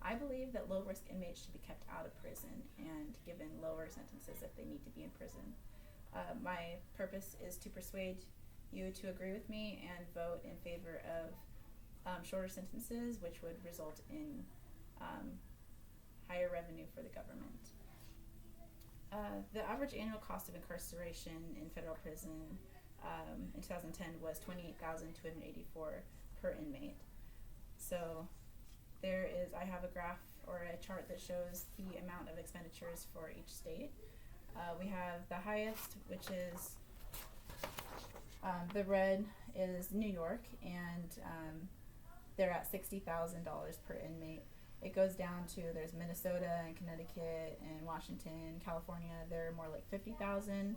I believe that low-risk inmates should be kept out of prison and given lower sentences if they need to be in prison. My purpose is to persuade you to agree with me and vote in favor of shorter sentences, which would result in higher revenue for the government. The average annual cost of incarceration in federal prison in 2010 was $28,284 per inmate. So I have a graph or a chart that shows the amount of expenditures for each state. We have the highest, which is the red is New York, and they're at $60,000 per inmate. It goes down to there's Minnesota and Connecticut and Washington, California. They're more like $50,000,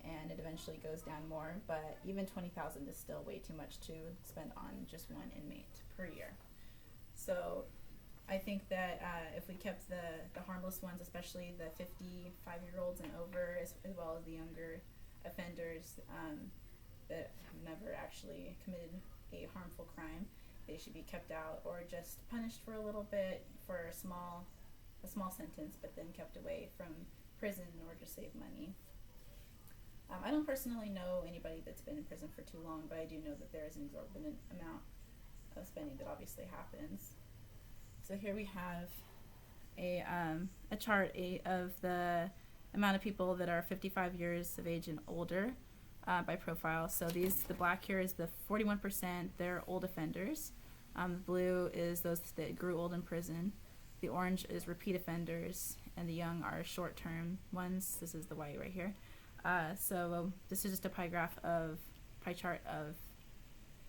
and it eventually goes down more. But even $20,000 is still way too much to spend on just one inmate per year. So I think that if we kept the harmless ones, especially the 55-year-olds and over, as well as the younger offenders that have never actually committed a harmful crime, they should be kept out or just punished for a little bit for a small sentence, but then kept away from prison in order to save money. I don't personally know anybody that's been in prison for too long, but I do know that there is an exorbitant amount of spending that obviously happens. So here we have a chart of the amount of people that are 55 years of age and older by profile. So the black here is the 41%, they're old offenders. The blue is those that grew old in prison. The orange is repeat offenders, and the young are short-term ones. This is the white right here. So this is just a pie chart of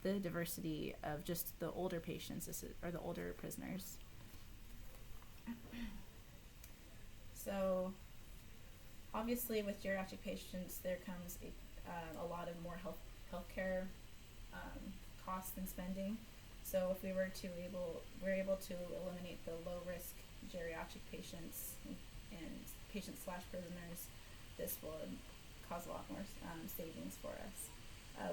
the diversity of just the older patients, or the older prisoners. So obviously with geriatric patients there comes a lot of more healthcare costs and spending. So if we're able to eliminate the low risk geriatric patients and patients/prisoners, this will cause a lot more savings for us.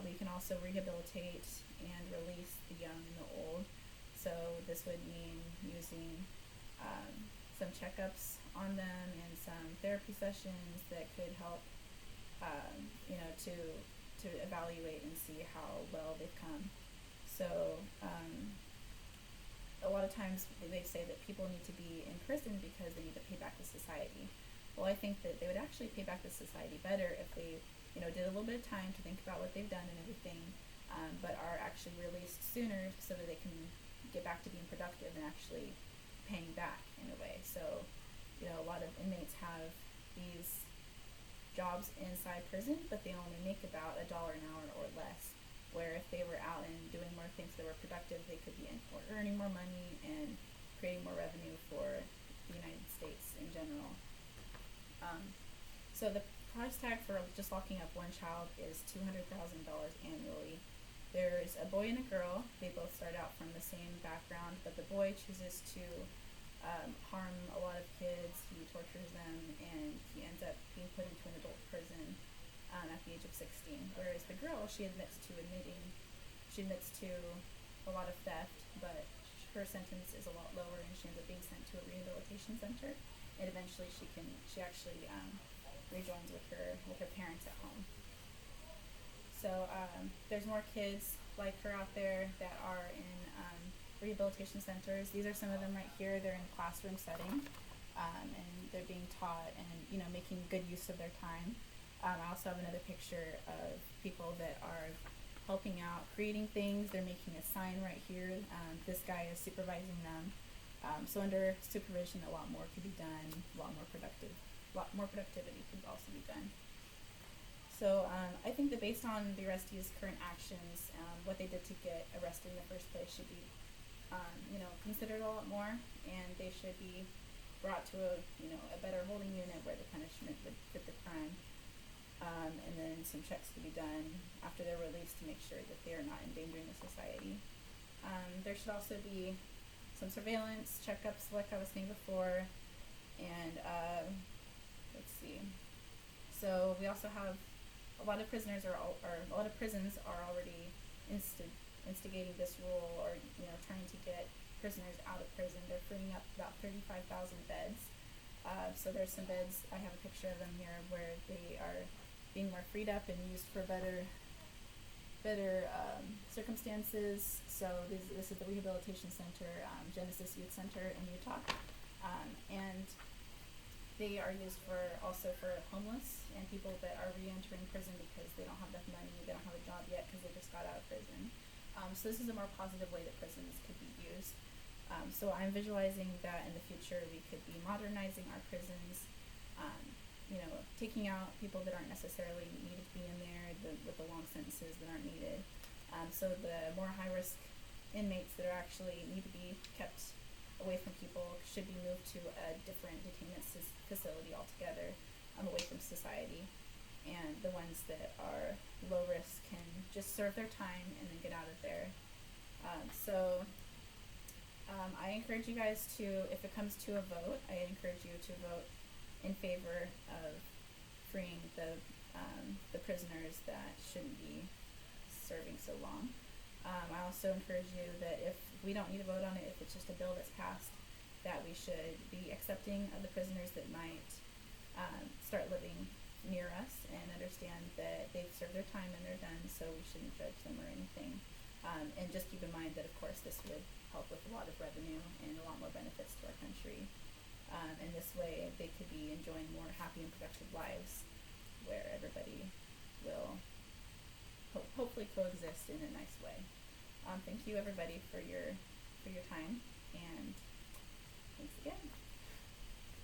We can also rehabilitate and release the young and the old. So this would mean using some checkups on them and some therapy sessions that could help, to evaluate and see how well they've come. So a lot of times they say that people need to be in prison because they need to pay back to society. Well, I think that they would actually pay back to society better if they, did a little bit of time to think about what they've done and everything, but are actually released sooner so that they can get back to being productive and actually paying back in a way. So, a lot of inmates have these jobs inside prison, but they only make about $1 an hour or less. Where if they were out and doing more things that were productive, they could be earning more money and creating more revenue for the United States in general. So the price tag for just locking up one child is $200,000 annually. There's a boy and a girl. They both start out from the same background, but the boy chooses to harm a lot of kids. He tortures them, and he ends up being put into an adult prison at the age of 16. Whereas the girl, she admits to a lot of theft, but her sentence is a lot lower, and she ends up being sent to a rehabilitation center. And eventually, she actually rejoins with her parents at home. So there's more kids like her out there that are in rehabilitation centers. These are some of them right here. They're in a classroom setting, and they're being taught and making good use of their time. I also have another picture of people that are helping out, creating things. They're making a sign right here. This guy is supervising them. So under supervision, a lot more could be done. A lot more productivity could also be done. So I think that based on the arrestees' current actions, what they did to get arrested in the first place should be, considered a lot more, and they should be brought to a better holding unit where the punishment would fit the crime. And then some checks to be done after they're released to make sure that they are not endangering the society. There should also be some surveillance, checkups like I was saying before, and let's see. So we also have a lot of prisons are already instigating this rule, or trying to get prisoners out of prison. They're freeing up about 35,000 beds. So there's some beds, I have a picture of them here, where they are being more freed up and used for better circumstances. So this is the Rehabilitation Center, Genesis Youth Center in Utah. And they are used also for homeless and people that are re-entering prison because they don't have enough money, they don't have a job yet because they just got out of prison. So this is a more positive way that prisons could be used. So I'm visualizing that in the future we could be modernizing our prisons, taking out people that aren't necessarily needed to be in there with the long sentences that aren't needed. So the more high-risk inmates that are actually need to be kept away from people should be moved to a different detainment facility altogether, away from society. And the ones that are low risk can just serve their time and then get out of there. I encourage you guys to, if it comes to a vote, I encourage you to vote in favor of freeing the prisoners that shouldn't be serving so long. I also encourage you that if we don't need to vote on it, if it's just a bill that's passed, that we should be accepting of the prisoners that might start living near us and understand that they've served their time and they're done, so we shouldn't judge them or anything. And just keep in mind that, of course, this would help with a lot of revenue and a lot more benefits to our country. And this way they could be enjoying more happy and productive lives where everybody will hopefully coexist in a nice way. Thank you, everybody, for your time, and thanks again.